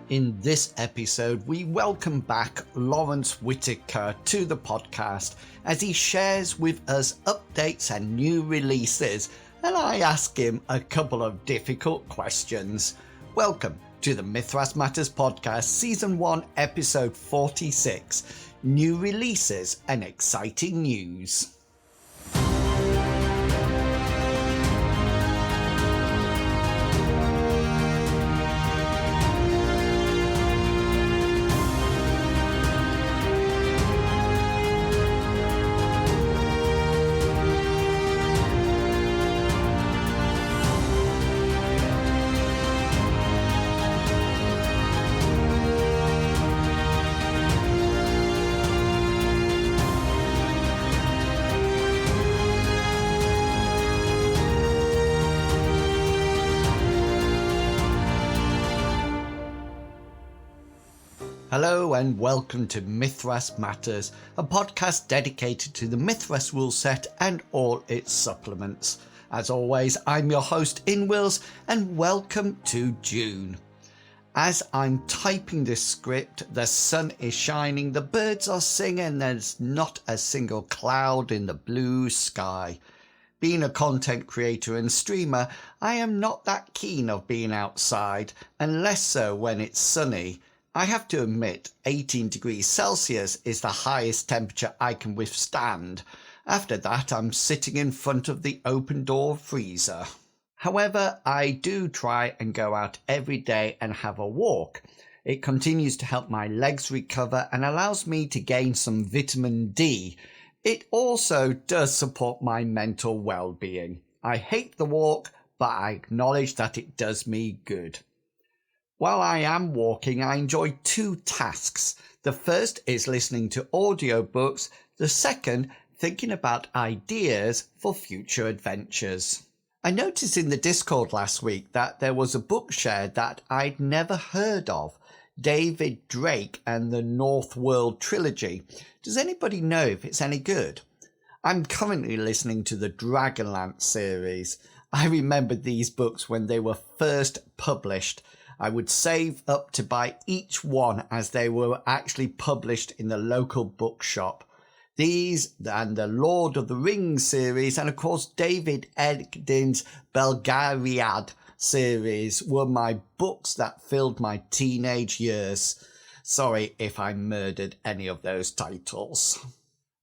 In this episode, we welcome back Lawrence Whitaker to the podcast as he shares with us updates and new releases, and I ask him a couple of difficult questions. Welcome to the Mythras Matters podcast, Season 1, Episode 46, New Releases and Exciting News. Hello and welcome to Mythras Matters, a podcast dedicated to the Mythras rule set and all its supplements. As always, I'm your host Inwils and welcome to June. As I'm typing this script, the sun is shining, the birds are singing, there's not a single cloud in the blue sky. Being a content creator and streamer, I am not that keen of being outside, and less so when it's sunny. I have to admit 18 degrees Celsius is the highest temperature I can withstand. After that, I'm sitting in front of the open door freezer. However, I do try and go out every day and have a walk. It continues to help my legs recover and allows me to gain some vitamin D. It also does support my mental well-being. I hate the walk, but I acknowledge that it does me good. While I am walking, I enjoy two tasks. The first is listening to audiobooks. The second, thinking about ideas for future adventures. I noticed in the Discord last week that there was a book shared that I'd never heard of, David Drake and the North World Trilogy. Does anybody know if it's any good? I'm currently listening to the Dragonlance series. I remember these books when they were first published. I would save up to buy each one as they were actually published in the local bookshop. These and the Lord of the Rings series and of course David Edgden's Belgariad series were my books that filled my teenage years. Sorry if I murdered any of those titles.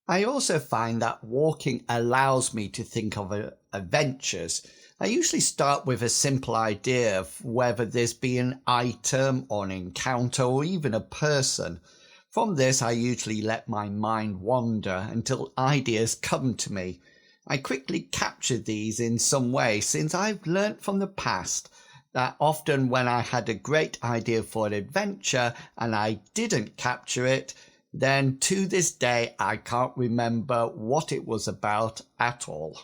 I also find that walking allows me to think of adventures. I usually start with a simple idea of whether this be an item or an encounter or even a person. From this, I usually let my mind wander until ideas come to me. I quickly capture these in some way since I've learnt from the past that often when I had a great idea for an adventure and I didn't capture it, then to this day I can't remember what it was about at all.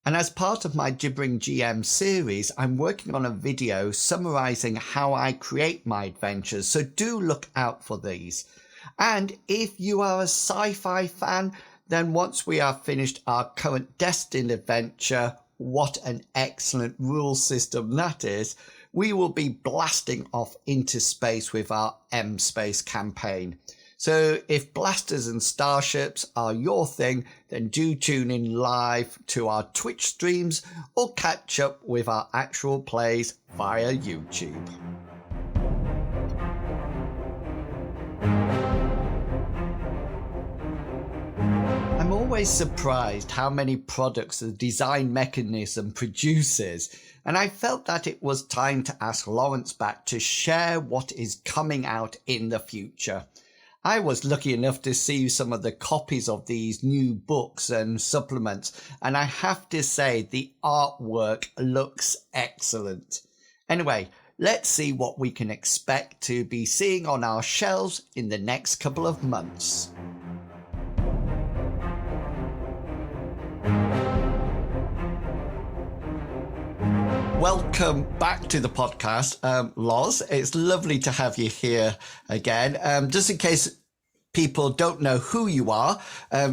And as part of my Gibbering GM series, I'm working on a video summarising how I create my adventures, so do look out for these. And if you are a sci-fi fan, then once we are finished our current Destined adventure, what an excellent rule system that is, we will be blasting off into space with our M-Space campaign. So if blasters and starships are your thing, then do tune in live to our Twitch streams or catch up with our actual plays via YouTube. I'm always surprised how many products the design mechanism produces, and I felt that it was time to ask Lawrence back to share what is coming out in the future. I was lucky enough to see some of the copies of these new books and supplements, and I have to say the artwork looks excellent. Anyway, let's see what we can expect to be seeing on our shelves in the next couple of months. Welcome back to the podcast, Loz. It's lovely to have you here again. Just in case people don't know who you are,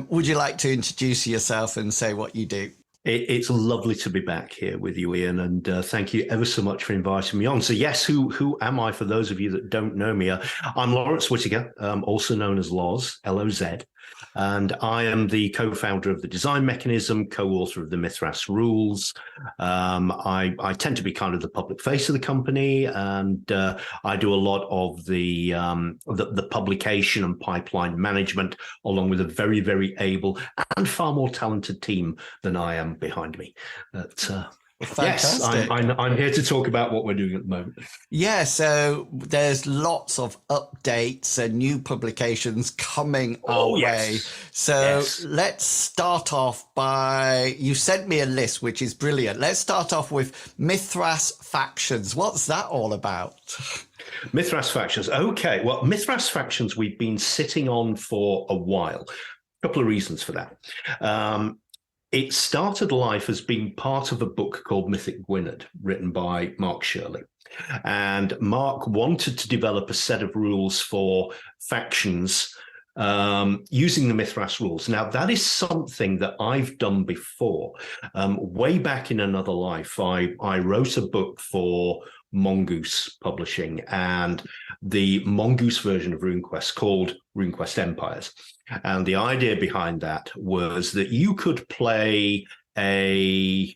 would you like to introduce yourself and say what you do? It's lovely to be back here with you, Ian, and thank you ever so much for inviting me on. So, yes, who am I? For those of you that don't know me, I'm Lawrence Whitaker, also known as Loz, L-O-Z, and I am the co-founder of the Design Mechanism, co-author of the Mythras Rules. I tend to be kind of the public face of the company, and I do a lot of the publication and pipeline management, along with a very, very able and far more talented team than I am behind me. But yes, I'm here to talk about what we're doing at the moment. Yeah, so there's lots of updates and new publications coming our way. So let's start off by, you sent me a list, which is brilliant. Let's start off with Mythras Factions. What's that all about? Mythras Factions. Okay, well, Mythras Factions we've been sitting on for a while. A couple of reasons for that. It started life as being part of a book called Mythic Gwynedd, written by Mark Shirley. And Mark wanted to develop a set of rules for factions using the Mythras rules. Now, that is something that I've done before. Way back in another life, I wrote a book for Mongoose Publishing, and the Mongoose version of RuneQuest called RuneQuest Empires. And the idea behind that was that you could play a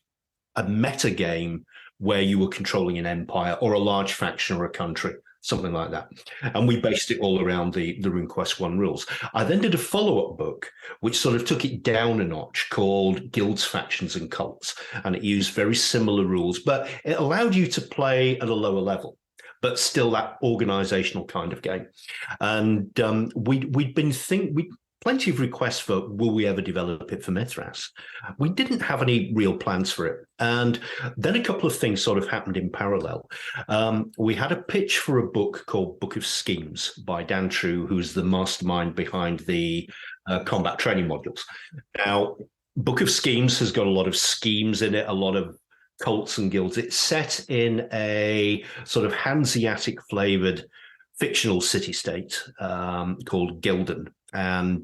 meta game where you were controlling an empire or a large faction or a country, something like that. And we based it all around the RuneQuest 1 rules. I then did a follow-up book, which sort of took it down a notch, called Guilds, Factions, and Cults. And it used very similar rules, but it allowed you to play at a lower level, but still that organizational kind of game. And we'd plenty of requests for, will we ever develop it for Mythras? We didn't have any real plans for it. And then a couple of things sort of happened in parallel. We had a pitch for a book called Book of Schemes by Dan True, who's the mastermind behind the combat training modules. Now, Book of Schemes has got a lot of schemes in it, a lot of cults and guilds. It's set in a sort of Hanseatic flavored fictional city-state called Gildan. And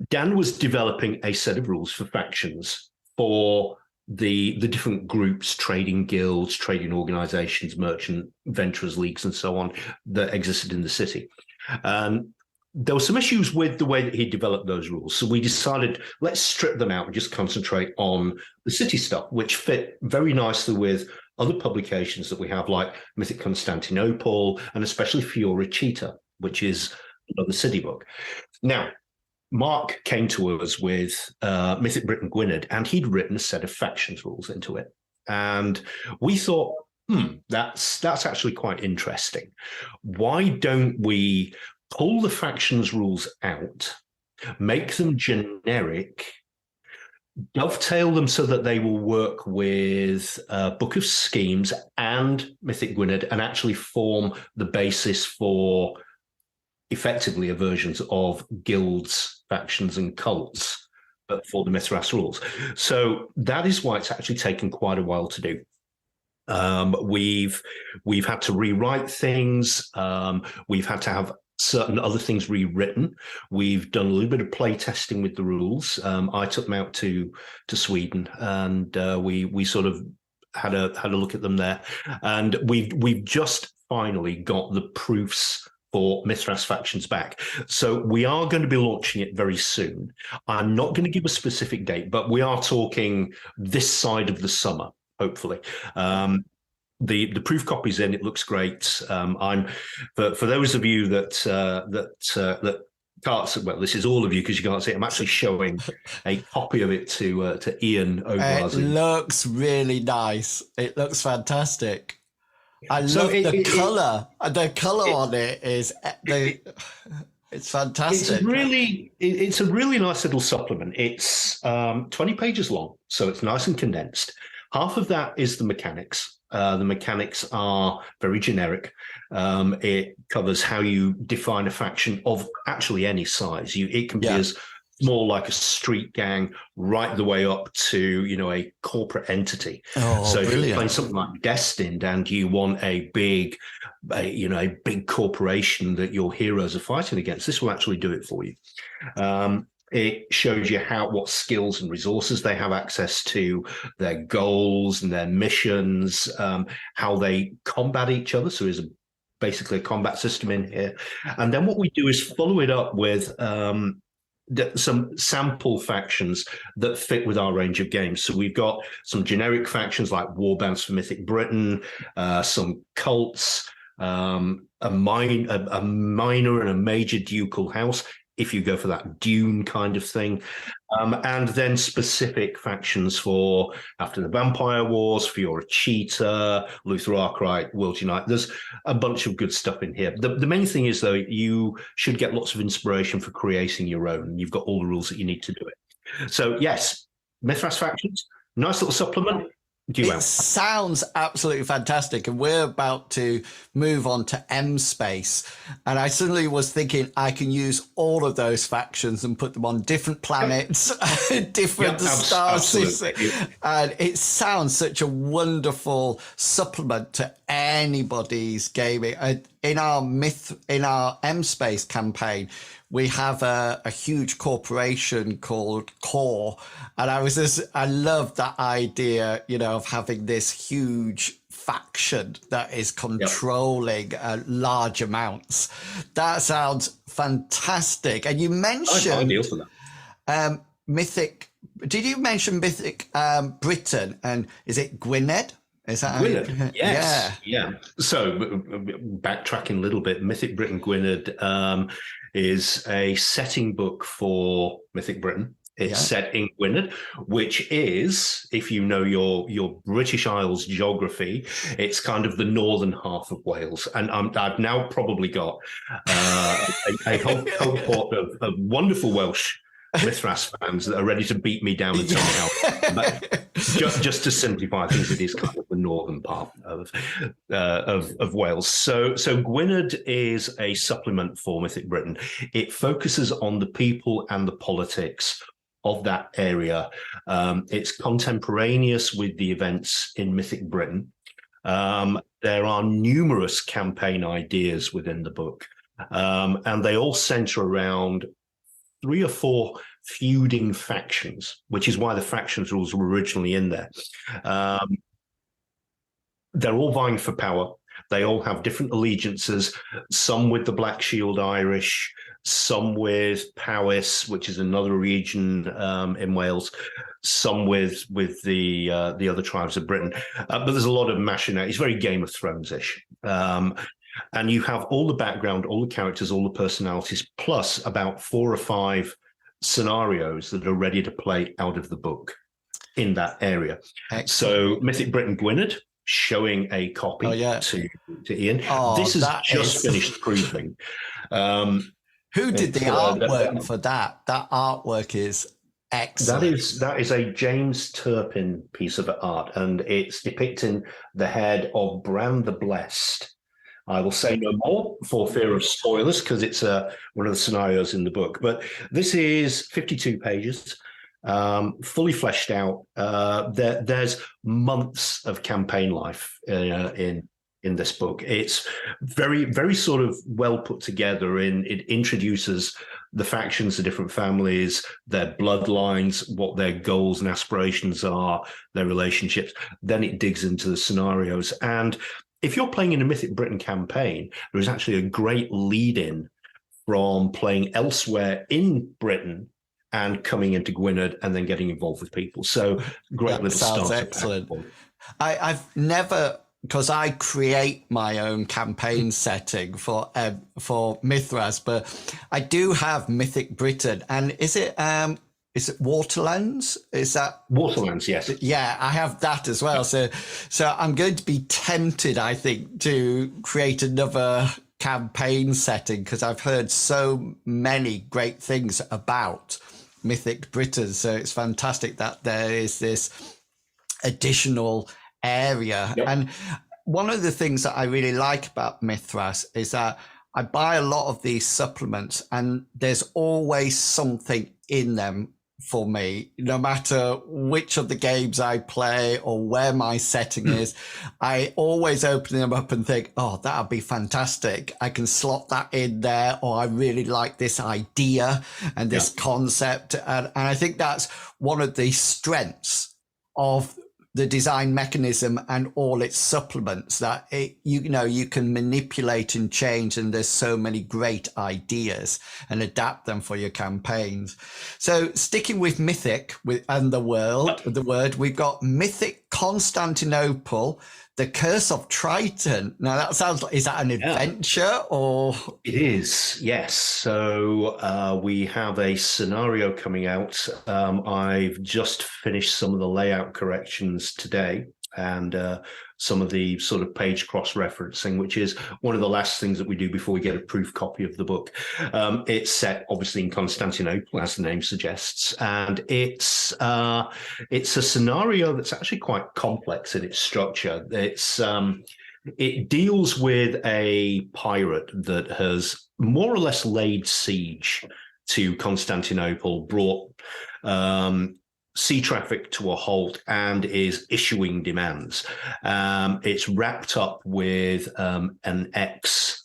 Dan was developing a set of rules for factions for the different groups, trading guilds, trading organizations, merchant venturers leagues, and so on that existed in the city. There were some issues with the way that he developed those rules. So we decided, let's strip them out and just concentrate on the city stuff, which fit very nicely with other publications that we have, like Mythic Constantinople, and especially Fiora Cheetah, which is another city book. Now, Mark came to us with Mythic Britain Gwynedd, and he'd written a set of factions rules into it. And we thought, that's actually quite interesting. Why don't we pull the factions rules out, make them generic, dovetail them so that they will work with Book of Schemes and Mythic Gwynedd, and actually form the basis for effectively a versions of guilds, factions, and cults, but for the Mythras rules. So that is why it's actually taken quite a while to do. We've had to rewrite things. We've had to have certain other things rewritten. We've done a little bit of play testing with the rules. I took them out to Sweden, and we sort of had a look at them there, and we've just finally got the proofs for Mythras Factions back. So we are going to be launching it very soon. I'm not going to give a specific date, but we are talking this side of the summer, hopefully. The proof copy's in. It looks great. I'm for those of you that can't, well, this is all of you because you can't see it. I'm actually showing a copy of it to Ian over. It looks really nice. It looks fantastic. I love the color. The color on it is it's fantastic. It's a really nice little supplement. It's 20 pages long, so it's nice and condensed. Half of that is the mechanics. The mechanics are very generic. It covers how you define a faction of actually any size. It can be as small like a street gang, right the way up to, a corporate entity. So if you're playing something like Destined and you want a big corporation that your heroes are fighting against, this will actually do it for you. It shows you what skills and resources they have access to, their goals and their missions, how they combat each other. So there's basically a combat system in here. And then what we do is follow it up with some sample factions that fit with our range of games. So we've got some generic factions like Warbands for Mythic Britain, some cults, a minor and a major ducal house, if you go for that Dune kind of thing. And then specific factions for after the Vampire Wars, Fiora Cheetah, Luther Arkwright, World Unite. There's a bunch of good stuff in here. The main thing is, though, you should get lots of inspiration for creating your own. You've got all the rules that you need to do it. So, yes, Mythras Factions, nice little supplement. It sounds absolutely fantastic, and we're about to move on to M Space, and I suddenly was thinking I can use all of those factions and put them on different planets, different star systems, and it sounds such a wonderful supplement to anybody's gaming. In our M Space campaign, we have a huge corporation called Core, and I love that idea, of having this huge faction that is controlling large amounts. That sounds fantastic. And you mentioned Mythic. Did you mention Mythic Britain? And is it Gwynedd? Is that Gwynedd? Yes. Yeah. So backtracking a little bit, Mythic Britain Gwynedd is a setting book for Mythic Britain. It's set in Gwynedd, which is, if you know your British Isles geography, it's kind of the northern half of Wales. And I've now probably got a whole cohort of wonderful Welsh Mythras fans that are ready to beat me down and tell me how. But just to simplify things, it is kind of the northern part of Wales. So Gwynedd is a supplement for Mythic Britain. It focuses on the people and the politics of that area. It's contemporaneous with the events in Mythic Britain. There are numerous campaign ideas within the book, and they all center around 3 or 4 feuding factions, which is why the factions rules were originally in there. They're all vying for power. They all have different allegiances, some with the Black Shield Irish, some with Powys, which is another region in Wales, some with the other tribes of Britain. But there's a lot of mashing out. It's very Game of Thrones-ish. And you have all the background, all the characters, all the personalities, plus about 4 or 5 scenarios that are ready to play out of the book in that area. Excellent. So Mythic Britain Gwynedd, showing a copy to Ian. This is just finished proofing. Who did the artwork for that? That artwork is excellent. That is a James Turpin piece of art, and it's depicting the head of Bran the Blessed. I will say no more for fear of spoilers, because it's one of the scenarios in the book. But this is 52 pages, fully fleshed out. There's months of campaign life in this book. It's very, very sort of well put together. It introduces the factions, the different families, their bloodlines, what their goals and aspirations are, their relationships. Then it digs into the scenarios. And if you're playing in a Mythic Britain campaign, there is actually a great lead-in from playing elsewhere in Britain and coming into Gwynedd and then getting involved with people. So great little start. Sounds excellent. I've never, because I create my own campaign setting for Mythras, but I do have Mythic Britain. And is it Waterlands? Is that Waterlands? Yes. Yeah, I have that as well. So I'm going to be tempted, I think, to create another campaign setting, because I've heard so many great things about Mythic Britain. So it's fantastic that there is this additional area. Yep. And one of the things that I really like about Mythras is that I buy a lot of these supplements and there's always something in them for me. No matter which of the games I play or where my setting is, I always open them up and think, oh, that'd be fantastic. I can slot that in there, or I really like this idea and this concept. And I think that's one of the strengths of the design mechanism and all its supplements, that you can manipulate and change, and there's so many great ideas and adapt them for your campaigns. So sticking with mythic and the word, we've got Mythic Constantinople, The Curse of Triton. Now that sounds like, is that an adventure or? It is, yes. So we have a scenario coming out. I've just finished some of the layout corrections today, and some of the sort of page cross-referencing, which is one of the last things that we do before we get a proof copy of the book. It's set obviously in Constantinople, as the name suggests, and it's a scenario that's actually quite complex in its structure. It deals with a pirate that has more or less laid siege to Constantinople, brought sea traffic to a halt, and is issuing demands. It's wrapped up with an ex-general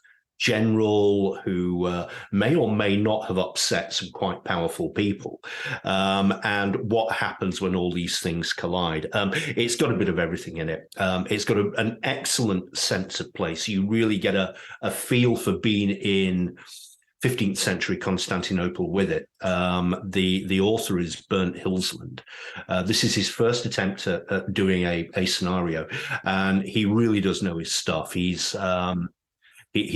who may or may not have upset some quite powerful people, and what happens when all these things collide. It's got a bit of everything in it. It's got an excellent sense of place. You really get a feel for being in 15th century Constantinople with it. The author is Bernd Hilsland. This is his first attempt at doing a scenario, and he really does know his stuff. He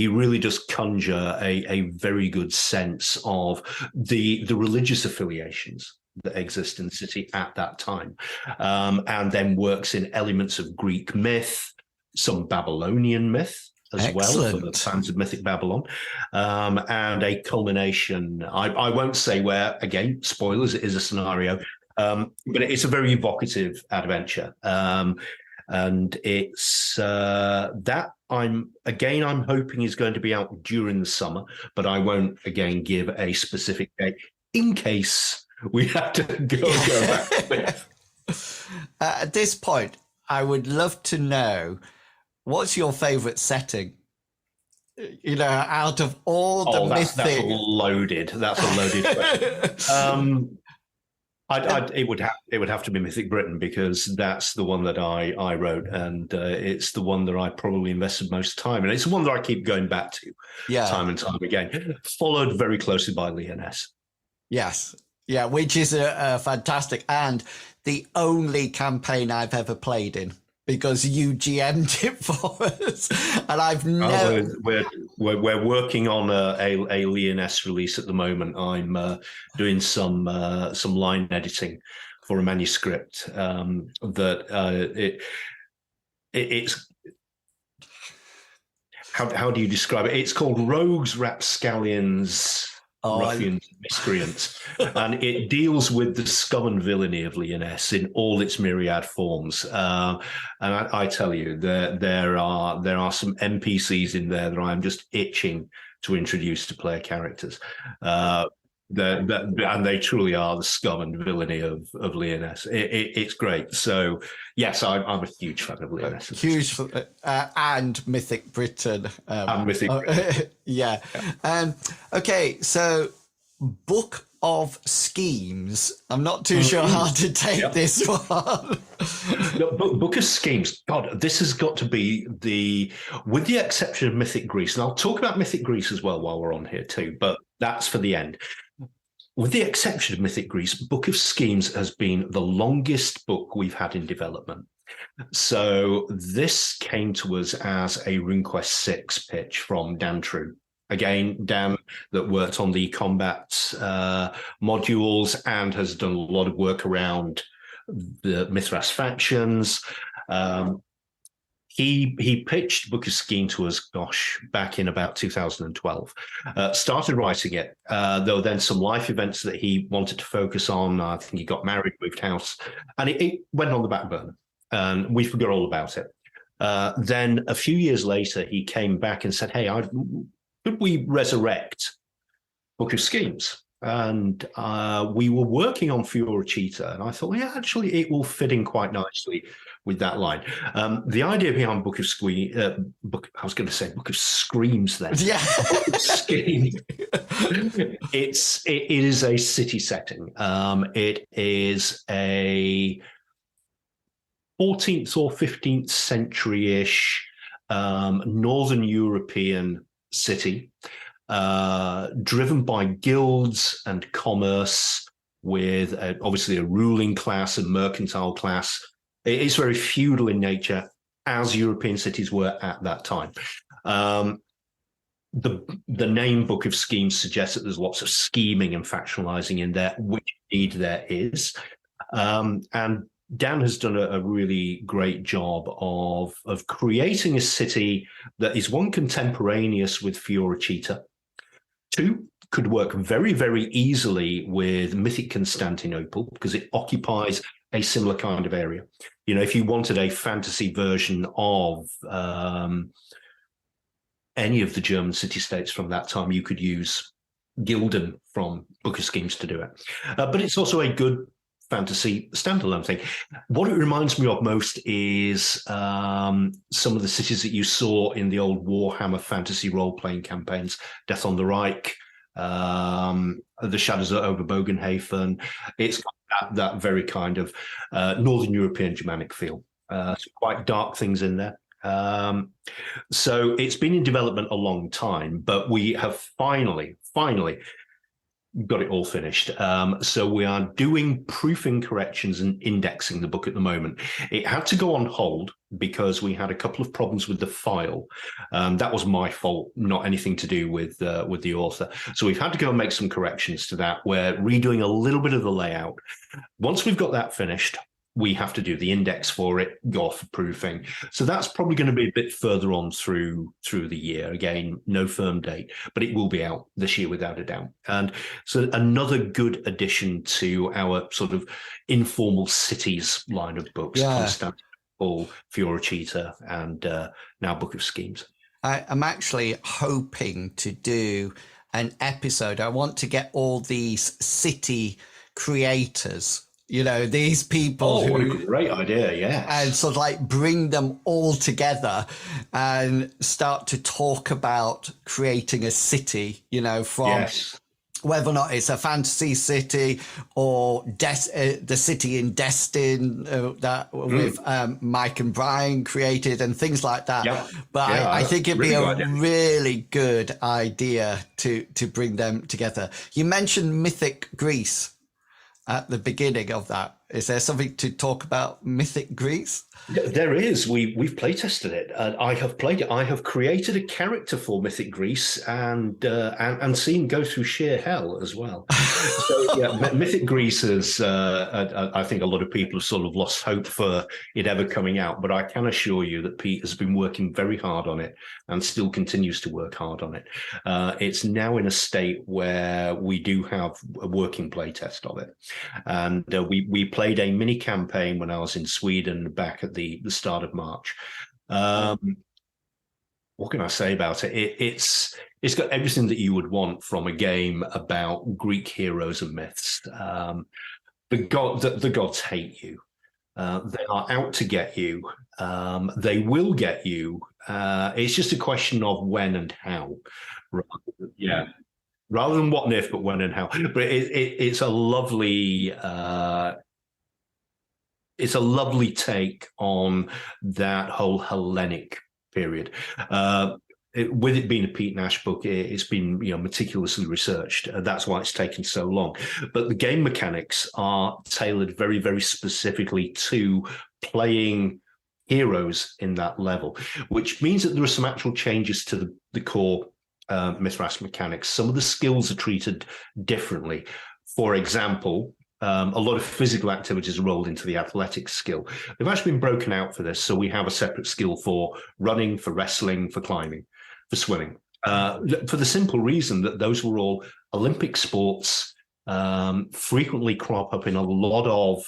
really does conjure a very good sense of the religious affiliations that exist in the city at that time, and then works in elements of Greek myth, some Babylonian myth as well, for the fans of Mythic Babylon, and a culmination. I won't say where, again, spoilers, it is a scenario, but it's a very evocative adventure. And it's that I'm hoping is going to be out during the summer, but I won't again give a specific date in case we have to go back. At this point, I would love to know, what's your favorite setting? Out of all the mythic. That's loaded. That's a loaded question. It would have to be Mythic Britain, because that's the one that I wrote, and it's the one that I probably invested most time in. It's the one that I keep going back to time and time again, followed very closely by Lyonesse. Yes. Yeah, which is a fantastic, and the only campaign I've ever played in, because you GM'd it for us, and I've never. We're working on a Lyonesse release at the moment. I'm doing some line editing for a manuscript it's. How do you describe it? It's called Rogues, Rapscallions, Ruffians, Miscreants, and it deals with the scum and villainy of Lyonesse in all its myriad forms. And I tell you, there are some NPCs in there that I'm just itching to introduce to player characters. And they truly are the scum and villainy of Lyonesse. It's great. So yes, I'm a huge fan of Lyonesse. Huge, and Mythic Britain. And Mythic Britain. Yeah. Okay, so Book of Schemes. I'm not too sure how to take this one. Book of Schemes. God, this has got to be with the exception of Mythic Greece, and I'll talk about Mythic Greece as well while we're on here too, but that's for the end. With the exception of Mythic Greece, Book of Schemes has been the longest book we've had in development. So this came to us as a RuneQuest 6 pitch from Dan True. Again, Dan that worked on the combat modules and has done a lot of work around the Mythras factions. He pitched Book of Scheme to us, back in about 2012. Started writing it. There were then some life events that he wanted to focus on. I think he got married, moved house, and it went on the back burner, and we forgot all about it. Then a few years later, he came back and said, hey, could we resurrect Book of Schemes? and we were working on Fioricita, and I thought, yeah, actually, it will fit in quite nicely with that line. The idea behind Book of Screams, then. Yeah. Book of Schemes. It is a city setting. It is a 14th or 15th century-ish Northern European city, driven by guilds and commerce, with obviously a ruling class and mercantile class. It is very feudal in nature, as European cities were at that time. The name Book of Schemes suggests that there's lots of scheming and factionalizing in there, which indeed there is. And Dan has done a really great job of creating a city that is, one, contemporaneous with Fioricita, two, could work very, very easily with Mythic Constantinople, because it occupies a similar kind of area. You know, if you wanted a fantasy version of any of the German city-states from that time, you could use Gilden from Book of Schemes to do it. But it's also a good fantasy standalone thing. What it reminds me of most is some of the cities that you saw in the old Warhammer fantasy role-playing campaigns, Death on the Reich, The Shadows over Bogenhafen. It's got that very kind of Northern European Germanic feel. Some quite dark things in there. So it's been in development a long time, but we have finally got it all finished. So we are doing proofing corrections and indexing the book at the moment. It had to go on hold because we had a couple of problems with the file. That was my fault, not anything to do with the author. So we've had to go and make some corrections to that. We're redoing a little bit of the layout. Once we've got that finished, we have to do the index for it, go off for proofing. So that's probably going to be a bit further on through the year. Again, no firm date, but it will be out this year without a doubt. And so another good addition to our sort of informal cities line of books, Constantinople, Fioricita, and now Book of Schemes. I'm actually hoping to do an episode. I want to get all these city creators, you know, these people what a great idea, yeah. And sort of like bring them all together and start to talk about creating a city, you know, from whether or not it's a fantasy city or the city in Destin that with Mike and Brian created and things like that. But I think it'd be a really good idea to bring them together. You mentioned Mythic Greece at the beginning of that. Is there something to talk about Mythic Greece? There is. We've play tested it. I have played it. I have created a character for Mythic Greece and seen go through sheer hell as well. So yeah, Mythic Greece is. I think a lot of people have sort of lost hope for it ever coming out, but I can assure you that Pete has been working very hard on it and still continues to work hard on it. It's now in a state where we do have a working play test of it, and we played a mini campaign when I was in Sweden back at the start of March. What can I say about it? It's got everything that you would want from a game about Greek heroes and myths. The gods hate you. They are out to get you. They will get you. It's just a question of when and how. Rather than what and if, but when and how. But it's a lovely. It's a lovely take on that whole Hellenic period. With it being a Pete Nash book, it's been meticulously researched. That's why it's taken so long. But the game mechanics are tailored very, very specifically to playing heroes in that level, which means that there are some actual changes to the core Mythras mechanics. Some of the skills are treated differently. For example, a lot of physical activities are rolled into the athletics skill. They've actually been broken out for this. So we have a separate skill for running, for wrestling, for climbing, for swimming, for the simple reason that those were all Olympic sports, frequently crop up in a lot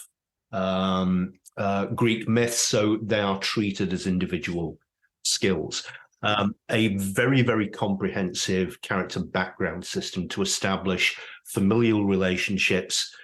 of Greek myths. So they are treated as individual skills. a very, very comprehensive character background system to establish familial relationships.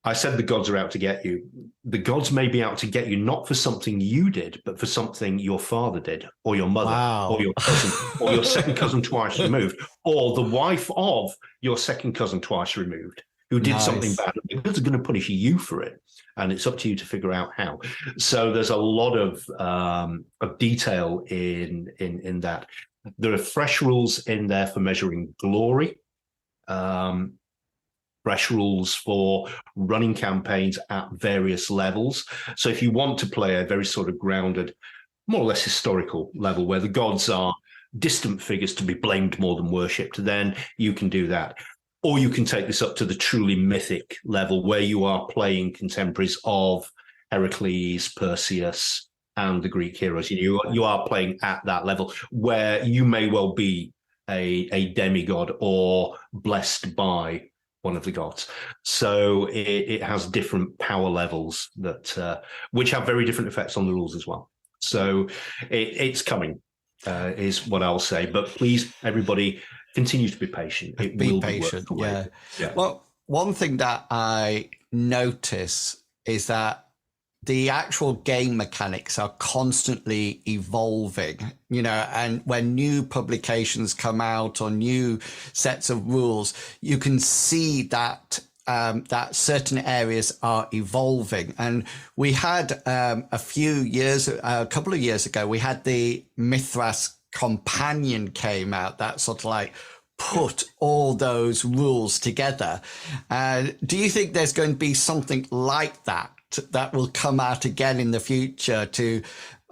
I said the gods are out to get you. The gods may be out to get you not for something you did, but for something your father did, or your mother, or your cousin, or your second cousin twice removed, or the wife of your second cousin twice removed, who did something bad. The gods are going to punish you for it, and it's up to you to figure out how. So there's a lot of detail in that. There are fresh rules in there for measuring glory. Fresh rules for running campaigns at various levels. So if you want to play a very sort of grounded, more or less historical level where the gods are distant figures to be blamed more than worshipped, then you can do that. Or you can take this up to the truly mythic level where you are playing contemporaries of Heracles, Perseus, and the Greek heroes. You are playing at that level where you may well be a demigod or blessed by one of the gods. So it has different power levels that which have very different effects on the rules as well. So it's coming, is what I'll say. But please, everybody, continue to be patient. It will be patient. Yeah. Well, one thing that I notice is that the actual game mechanics are constantly evolving, and when new publications come out or new sets of rules, you can see that that certain areas are evolving. And we had a couple of years ago, we had the Mythras Companion came out that sort of like put all those rules together. Do you think there's going to be something like that will come out again in the future to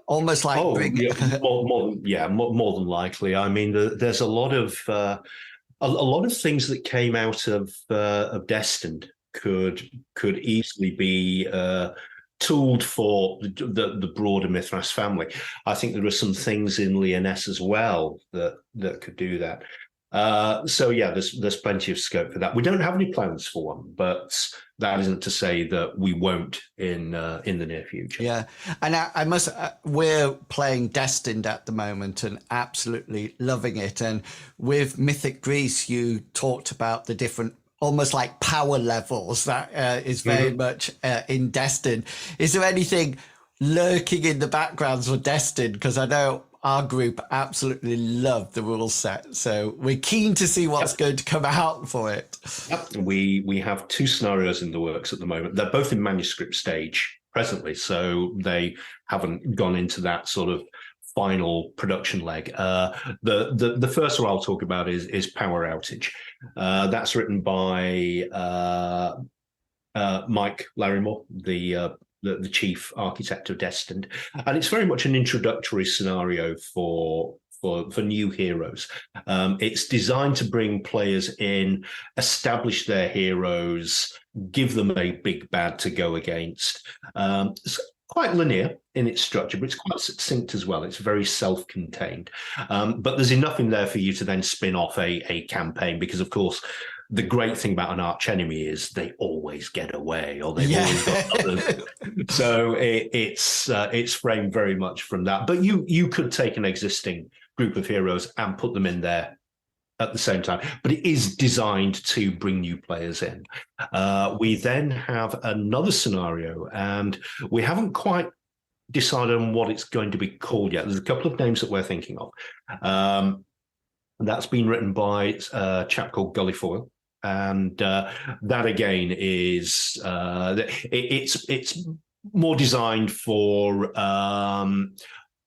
almost like more than likely? I mean, there's a lot of things that came out of Destined could easily be tooled for the broader Mythras family. I think there are some things in Lyonesse as well that could do that. So yeah, there's plenty of scope for that. We don't have any plans for one, but that isn't to say that we won't in the near future. Yeah, and I must. We're playing Destined at the moment and absolutely loving it. And with Mythic Greece, you talked about the different, almost like power levels that is very much in Destined. Is there anything lurking in the backgrounds for Destined? Because I know our group absolutely love the rule set, so we're keen to see what's going to come out for it. Yep. We have 2 scenarios in the works at the moment. They're both in manuscript stage presently, so they haven't gone into that sort of final production leg. The first one I'll talk about is Power Outage. That's written by Mike Larrimore, the chief architect of Destined, and it's very much an introductory scenario for new heroes. It's designed to bring players in, establish their heroes, give them a big bad to go against. It's quite linear in its structure, but it's quite succinct as well. It's very self-contained, but there's enough in there for you to then spin off a campaign, because of course the great thing about an archenemy is they always get away, or they've always got others. So it's framed very much from that. But you could take an existing group of heroes and put them in there at the same time. But it is designed to bring new players in. We then have another scenario, and we haven't quite decided on what it's going to be called yet. There's a couple of names that we're thinking of. That's been written by a chap called Gullyfoyle. And that again is it's more designed for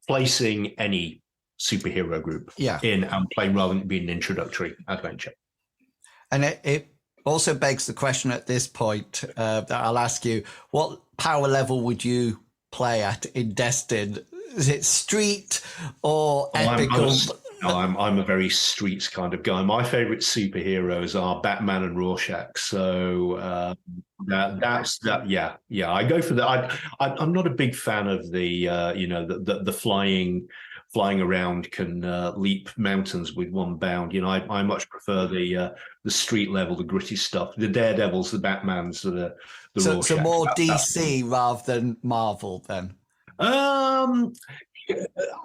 placing any superhero group in and playing rather than being an introductory adventure. And it also begs the question at this point that I'll ask you: what power level would you play at in Destined? Is it street or epical? No, I'm a very streets kind of guy. My favorite superheroes are Batman and Rorschach. So that's that. Yeah. I go for that. I'm not a big fan of the the flying around can leap mountains with one bound. I much prefer the street level, the gritty stuff, the Daredevils, the Batmans, the so Rorschach. more DC rather than Marvel then. Um,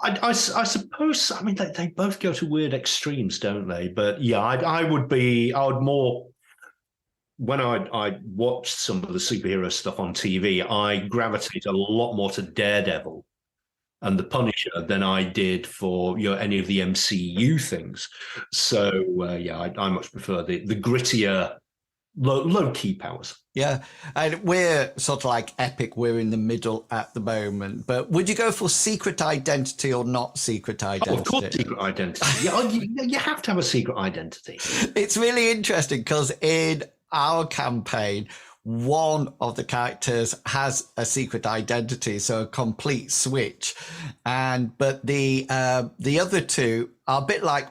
I suppose. I mean, they both go to weird extremes, don't they? But yeah, I would more. When I watched some of the superhero stuff on TV, I gravitate a lot more to Daredevil and the Punisher than I did for any of the MCU things. So yeah, I much prefer the grittier, low key powers. Yeah, and we're sort of like Epic. We're in the middle at the moment. But would you go for secret identity or not secret identity? Oh, of course, secret identity. Yeah, you have to have a secret identity. It's really interesting because in our campaign, one of the characters has a secret identity, so a complete switch, but the other two are a bit like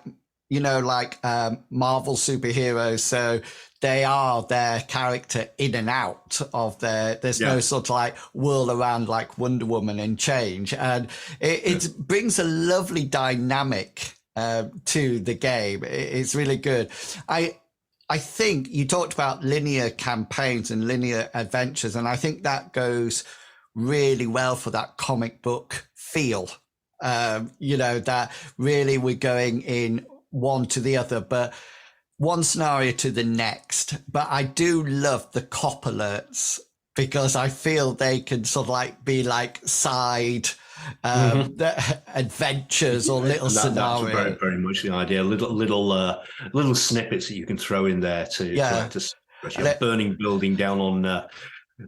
Marvel superheroes, so they are their character in and out of there's no sort of like whirl around like Wonder Woman and change, and it brings a lovely dynamic to the game. It's really good. I think you talked about linear campaigns and linear adventures, and I think that goes really well for that comic book feel. That really we're going in one to the other, but one scenario to the next. But I do love the cop alerts because I feel they can sort of like be like side adventures or little scenarios. That's very, very much the idea. Little snippets that you can throw in there to burning building down on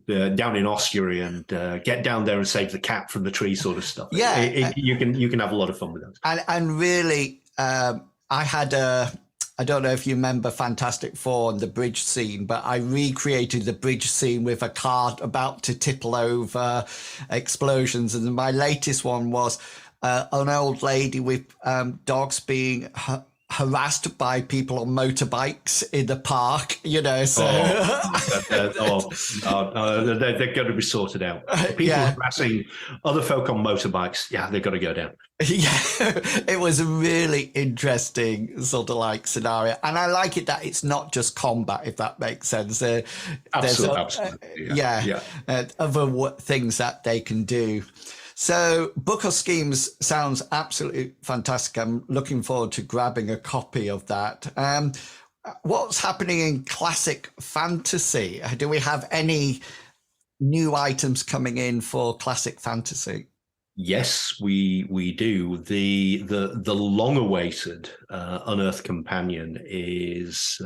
down in Oscury and get down there and save the cat from the tree, sort of stuff. Yeah, you can have a lot of fun with those. And really, I had I don't know if you remember Fantastic Four and the bridge scene, but I recreated the bridge scene with a car about to tipple over, explosions. And my latest one was an old lady with dogs being harassed by people on motorbikes in the park, so. They're going to be sorted out. People harassing other folk on motorbikes, they've got to go down. Yeah, it was a really interesting sort of like scenario. And I like it that it's not just combat, if that makes sense. Absolutely. Other things that they can do. So Book of Schemes sounds absolutely fantastic. I'm looking forward to grabbing a copy of that. What's happening in classic fantasy? Do we have any new items coming in for classic fantasy? Yes, we do. The long-awaited Unearthed Companion is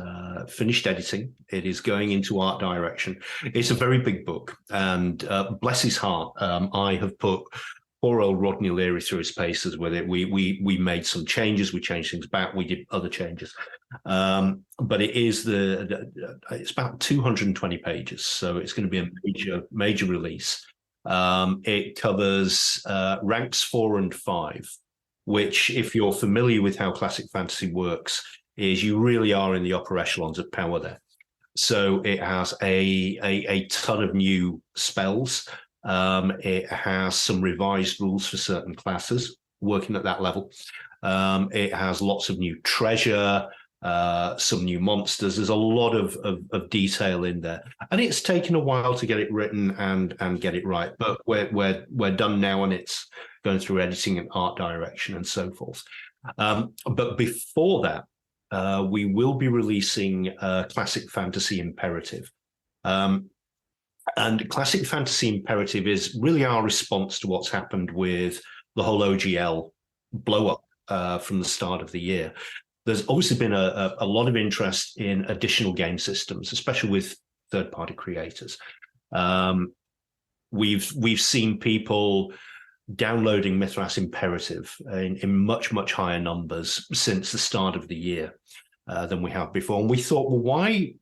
finished editing. It is going into art direction. It's a very big book, and bless his heart, I have put poor old Rodney Leary through his paces with it. We made some changes. We changed things back. We did other changes, but it is it's about 220 pages, so it's going to be a major release. It covers ranks 4 and 5, which, if you're familiar with how classic fantasy works, is you really are in the upper echelons of power there. So it has a ton of new spells. It has some revised rules for certain classes working at that level. It has lots of new treasure, some new monsters. There's a lot of detail in there, and it's taken a while to get it written and get it right. But we're done now, and it's going through editing and art direction and so forth. But before that, we will be releasing Classic Fantasy Imperative. And Classic Fantasy Imperative is really our response to what's happened with the whole OGL blow up from the start of the year. There's obviously been a lot of interest in additional game systems, especially with third-party creators. We've seen people downloading Mythras Imperative in much higher numbers since the start of the year than we have before. And we thought, well, why?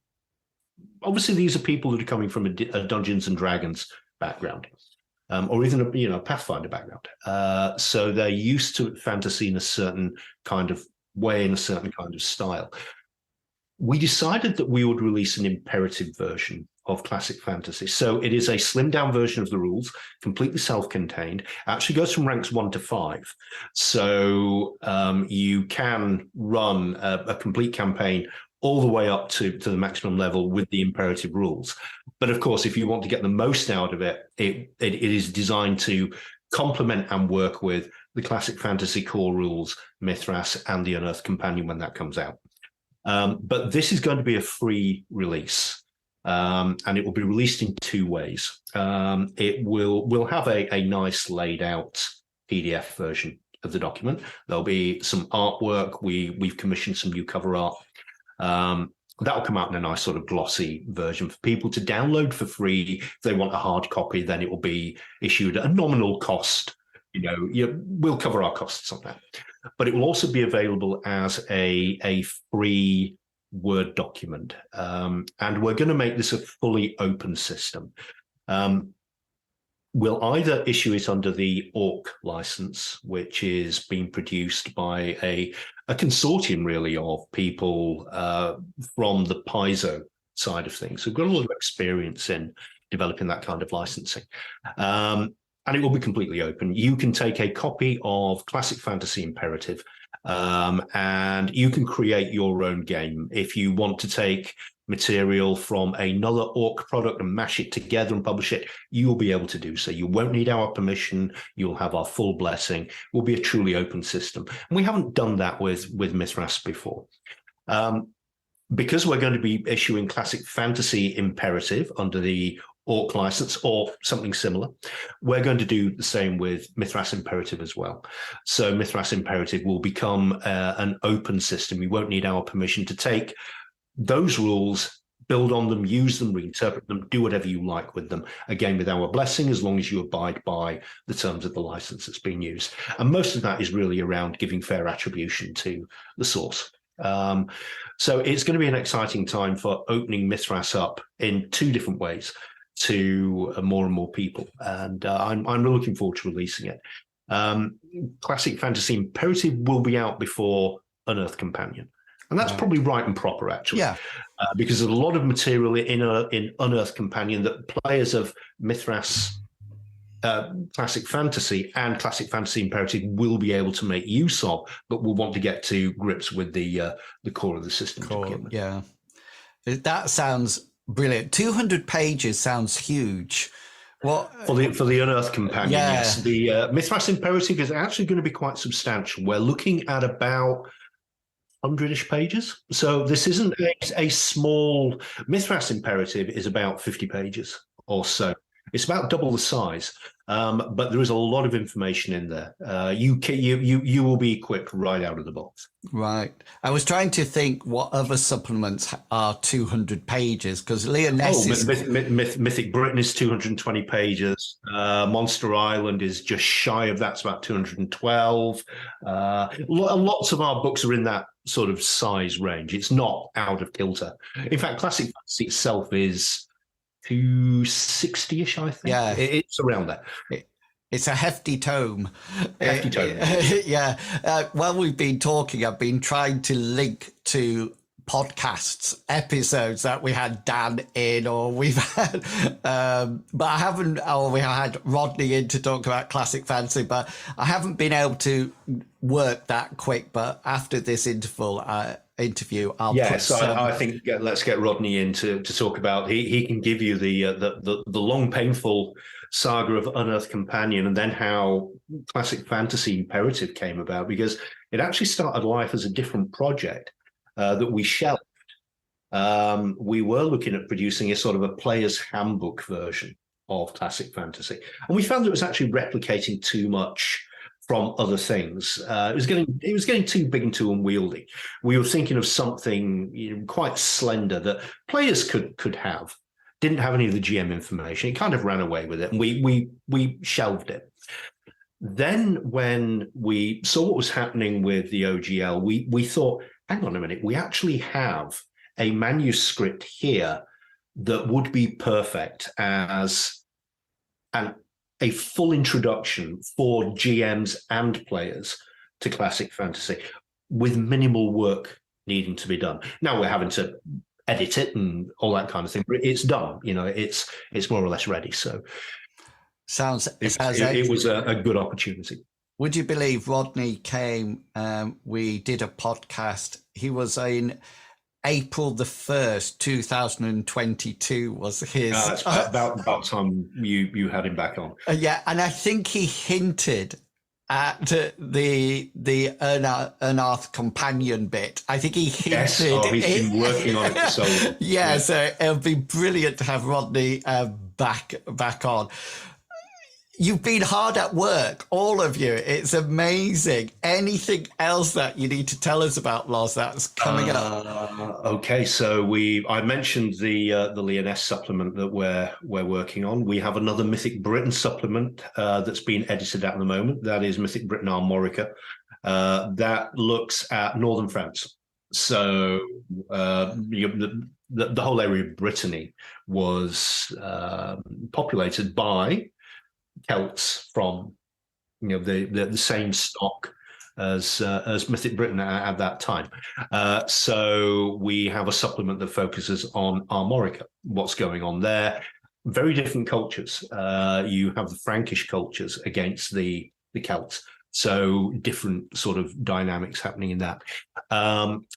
Obviously, these are people that are coming from a Dungeons and Dragons background, or even a Pathfinder background. So they're used to fantasy in a certain kind of way, in a certain kind of style. We decided that we would release an imperative version of classic fantasy. So it is a slimmed down version of the rules, completely self-contained. Actually goes from ranks 1 to 5. So you can run a complete campaign all the way up to the maximum level with the imperative rules. But of course, if you want to get the most out of it, it is designed to complement and work with the Classic Fantasy core rules, Mythras, and the Unearthed Companion when that comes out. But this is going to be a free release, and it will be released in two ways. It will have a nice laid out PDF version of the document. There'll be some artwork. We've commissioned some new cover art. That'll come out in a nice sort of glossy version for people to download for free. If they want a hard copy, then it will be issued at a nominal cost. We'll cover our costs on that. But it will also be available as a free Word document. And we're going to make this a fully open system. We'll either issue it under the ORC license, which is being produced by a consortium, really, of people from the Paizo side of things. So we've got a lot of experience in developing that kind of licensing. And it will be completely open. You can take a copy of Classic Fantasy Imperative, and you can create your own game. If you want to take material from another ORC product and mash it together and publish it, you'll be able to do so. You won't need our permission. You'll have our full blessing. It will be a truly open system. And we haven't done that with Mythras before. Because we're going to be issuing Classic Fantasy Imperative under the ORC license or something similar, we're going to do the same with Mythras Imperative as well. So Mythras Imperative will become an open system. You won't need our permission to take those rules, build on them, use them, reinterpret them, do whatever you like with them, again, with our blessing, as long as you abide by the terms of the license that's being used. And most of that is really around giving fair attribution to the source. So it's going to be an exciting time for opening Mythras up in two different ways to more and more people. And I'm really looking forward to releasing it. Classic Fantasy Imperative will be out before Unearthed Companion. And that's probably right and proper, actually. Yeah. Because there's a lot of material in Unearthed Companion that players of Mythras Classic Fantasy and Classic Fantasy Imperative will be able to make use of, but will want to get to grips with the core of the system. Yeah. That sounds brilliant. 200 pages sounds huge. What for the Unearthed Companion? Yeah. Yes, the Mythras Imperative is actually going to be quite substantial. We're looking at about 100-ish pages. So this isn't a small. Mythras Imperative is about 50 pages or so. It's about double the size, but there is a lot of information in there. You will be equipped right out of the box. Right. I was trying to think what other supplements are 200 pages, because Leoness Mythic Britain is 220 pages. Monster Island is just shy of that's about 212. Lots of our books are in that sort of size range. It's not out of kilter. In fact, Classic Fantasy itself is 260-ish, I think. Yeah, it's around there. It's a hefty tome. Hefty tome. Yeah. While we've been talking, I've been trying to link to podcasts, episodes that we had Dan in, or we've had, but I haven't, or we had Rodney in to talk about Classic Fantasy, but I haven't been able to work that quick. But after this interview, I'll put some... I think let's get Rodney in to talk about. He can give you the long, painful saga of Unearthed Companion, and then how Classic Fantasy Imperative came about, because it actually started life as a different project that we shelved. We were looking at producing a sort of a player's handbook version of Classic Fantasy, and we found it was actually replicating too much from other things. It was getting too big and too unwieldy. We were thinking of something quite slender that players could have. Didn't have any of the GM information. It kind of ran away with it, and we shelved it. Then when we saw what was happening with the OGL, we thought, hang on a minute, we actually have a manuscript here that would be perfect as a full introduction for GMs and players to Classic Fantasy, with minimal work needing to be done. Now we're having to edit it and all that kind of thing, but it's done. It's more or less ready. So it was a good opportunity. Would you believe Rodney came? We did a podcast. He was in April the 1st, 2022 was his. It's about time you had him back on. Yeah, and I think he hinted at the Unearth companion bit. I think he hinted. Yes, he's been working on it for so long. Yeah, so it'll be brilliant to have Rodney back on. You've been hard at work, all of you. It's amazing. Anything else that you need to tell us about, Loz, that's coming up? Okay, so I mentioned the Lyoness supplement that we're working on. We have another Mythic Britain supplement that's being edited at the moment. That is Mythic Britain Armorica. That looks at northern France. So the whole area of Brittany was populated by Celts from the same stock as Mythic Britain at that time. So we have a supplement that focuses on Armorica, what's going on there. Very different cultures. You have the Frankish cultures against the Celts. So different sort of dynamics happening in that.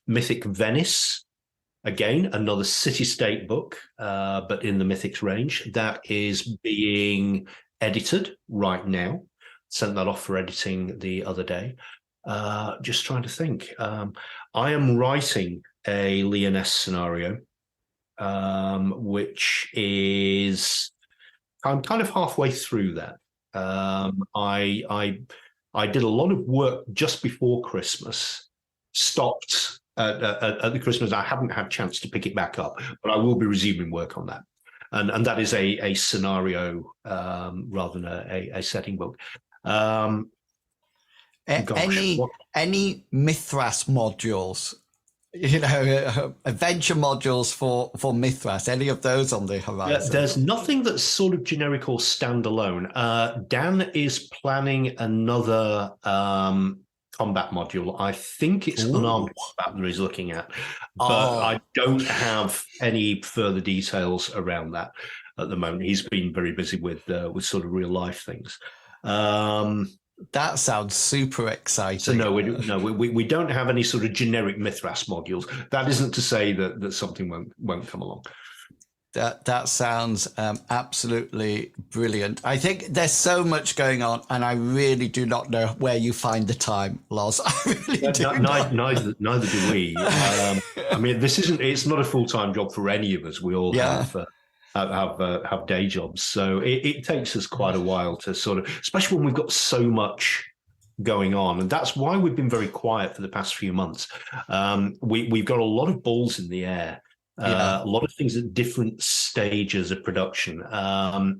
Mythic Venice, again, another city-state book, but in the Mythics range. That is being edited right now. Sent that off for editing the other day. Just trying to think. I am writing a Lyoness scenario, which is I'm kind of halfway through that. I did a lot of work just before Christmas. Stopped at the Christmas. I haven't had a chance to pick it back up, but I will be resuming work on that. And that is a scenario rather than a setting book. Any Mythras modules, adventure modules for Mythras? Any of those on the horizon? There's nothing that's sort of generic or standalone. Dan is planning another combat module. I think it's unarmed combat that he's looking at, but I don't have any further details around that at the moment. He's been very busy with sort of real life things. That sounds super exciting. So no, we don't have any sort of generic Mythras modules. That isn't to say that something won't come along. That sounds absolutely brilliant. I think there's so much going on, and I really do not know where you find the time, Loz. I really do not. Neither do we. I mean, it's not a full-time job for any of us. We all have day jobs, so it takes us quite a while to sort of, especially when we've got so much going on, and that's why we've been very quiet for the past few months. We've got a lot of balls in the air. A lot of things at different stages of production. I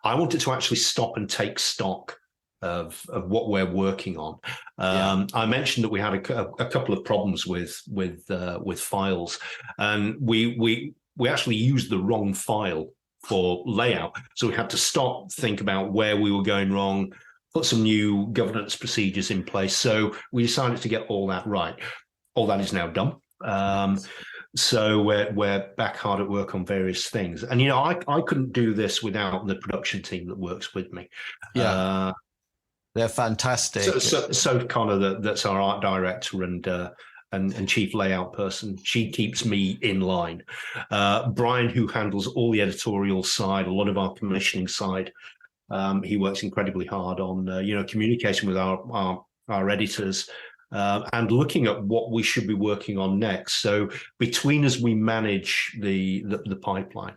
wanted to actually stop and take stock of what we're working on. I mentioned that we had a couple of problems with files, and we actually used the wrong file for layout, so we had to stop, think about where we were going wrong, put some new governance procedures in place. So we decided to get all that right. All that is now done. So we're back hard at work on various things, and I couldn't do this without the production team that works with me. They're fantastic. So Connor, that's our art director and chief layout person. She keeps me in line. Brian, who handles all the editorial side, a lot of our commissioning side, he works incredibly hard on communicating with our editors. And looking at what we should be working on next. So between us, we manage the pipeline.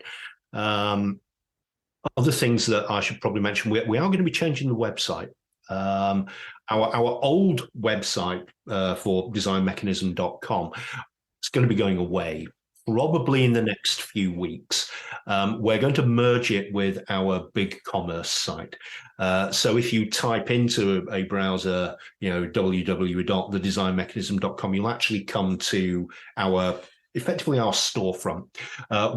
Other things that I should probably mention, we are going to be changing the website. Our old website for designmechanism.com is going to be going away probably in the next few weeks. We're going to merge it with our big commerce site. So if you type into a browser, www.thedesignmechanism.com, you'll actually come to effectively our storefront.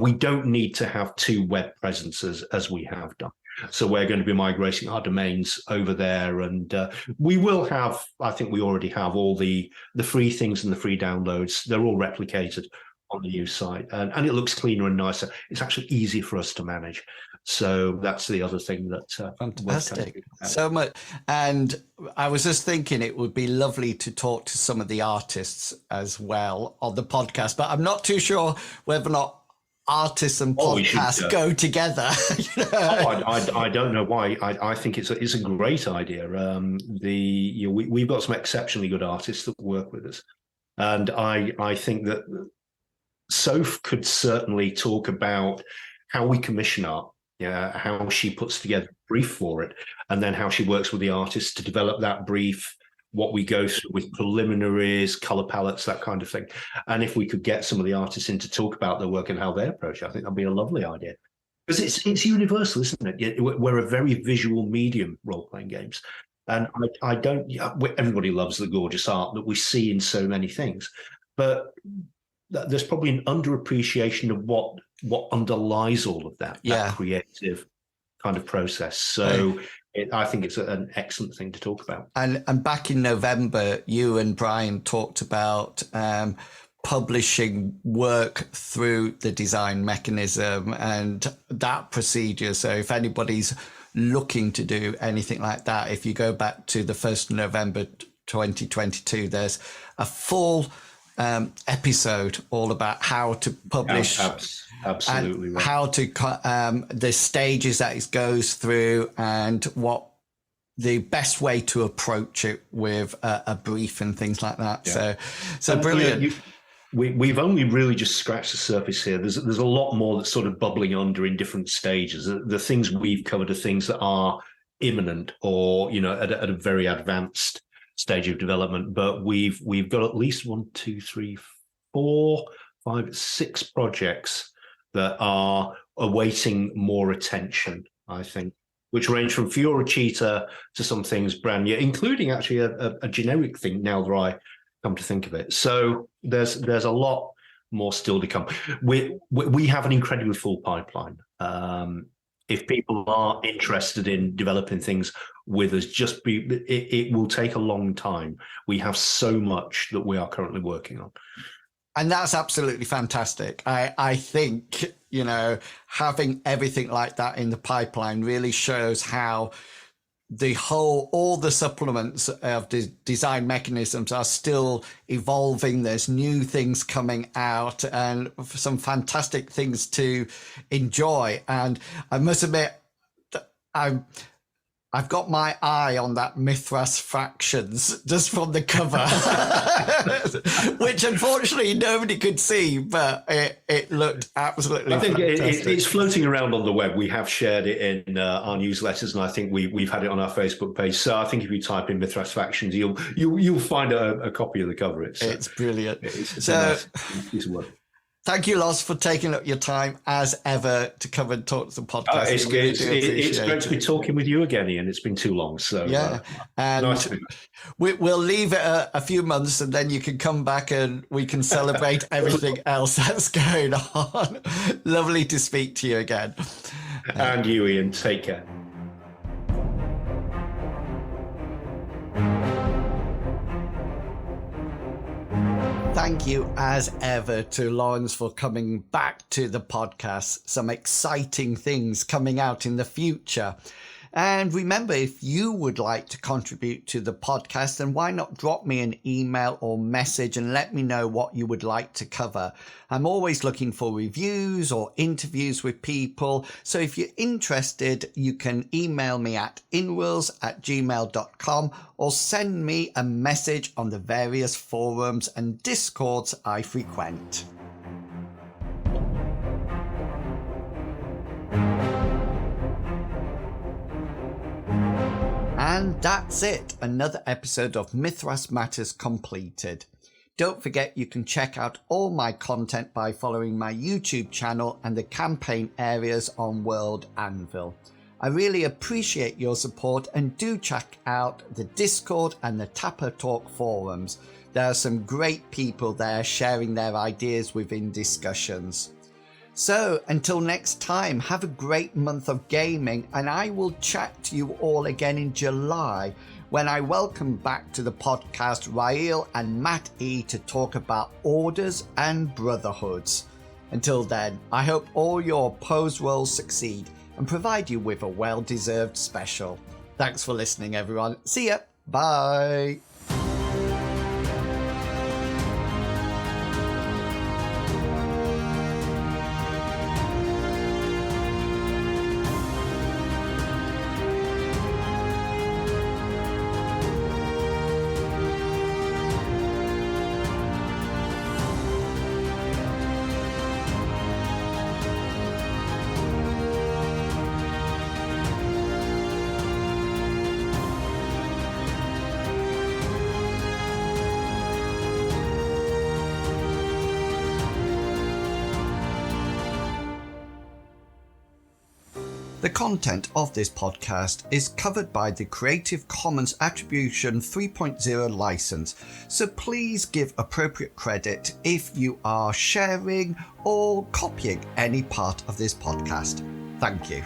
We don't need to have two web presences as we have done. So we're going to be migrating our domains over there, and we will have, I think we already have all the free things and the free downloads. They're all replicated on the new site, and it looks cleaner and nicer. It's actually easier for us to manage. So that's the other thing that fantastic. So much. And I was just thinking it would be lovely to talk to some of the artists as well on the podcast, but I'm not too sure whether or not artists and podcasts go together. I don't know why. I think it's a great idea. We've got some exceptionally good artists that work with us, and I think that Soph could certainly talk about how we commission art, how she puts together a brief for it, and then how she works with the artists to develop that brief, what we go through with preliminaries, color palettes, that kind of thing. And if we could get some of the artists in to talk about their work and how they approach it, I think that'd be a lovely idea. Because it's universal, isn't it? We're a very visual medium, role-playing games. And I don't, everybody loves the gorgeous art that we see in so many things. But there's probably an underappreciation of what underlies all of that creative kind of process. So I think it's an excellent thing to talk about. And back in November, you and Brian talked about publishing work through the design mechanism and that procedure. So if anybody's looking to do anything like that, if you go back to the 1st of November 2022, there's a full episode all about how to publish, absolutely, right. How to the stages that it goes through, and what the best way to approach it with a brief and things like that. So brilliant. We've only really just scratched the surface here. There's a lot more that's sort of bubbling under in different stages. The things we've covered are things that are imminent or at a very advanced stage of development, but we've got at least 6 projects that are awaiting more attention, I think, which range from Fiora Cheetah to some things brand new, including actually a generic thing now that I come to think of it. So there's a lot more still to come. We have an incredibly full pipeline. If people are interested in developing things with us, it will take a long time. We have so much that we are currently working on. And that's absolutely fantastic. I think, having everything like that in the pipeline really shows how all the supplements of the design mechanisms are still evolving. There's new things coming out and some fantastic things to enjoy. And I must admit, I've got my eye on that Mythras Factions just from the cover, which unfortunately nobody could see, but it looked absolutely fantastic. I think it's floating around on the web. We have shared it in our newsletters, and I think we've had it on our Facebook page. So I think if you type in Mythras Factions, you'll find a copy of the cover. It's brilliant. It's a nice piece of work. Thank you, Loz, for taking up your time as ever to come and talk to the podcast. It's great to be talking with you again, Ian. It's been too long. So and nice to be we'll leave it a few months, and then you can come back and we can celebrate everything else that's going on. Lovely to speak to you again. And you, Ian. Take care. Thank you as ever to Lawrence for coming back to the podcast. Some exciting things coming out in the future. And remember, if you would like to contribute to the podcast, then why not drop me an email or message and let me know what you would like to cover. I'm always looking for reviews or interviews with people. So if you're interested, you can email me at inwils@gmail.com or send me a message on the various forums and discords I frequent. And that's it. Another episode of Mythras Matters completed. Don't forget you can check out all my content by following my YouTube channel and the campaign areas on World Anvil. I really appreciate your support, and do check out the Discord and the Tapper Talk forums. There are some great people there sharing their ideas within discussions. So until next time, have a great month of gaming, and I will chat to you all again in July when I welcome back to the podcast Rael and Matt E to talk about orders and brotherhoods. Until then, I hope all your pose rolls succeed, and provide you with a well-deserved special. Thanks for listening, everyone. See ya. Bye. The content of this podcast is covered by the Creative Commons Attribution 3.0 license, so please give appropriate credit if you are sharing or copying any part of this podcast. Thank you.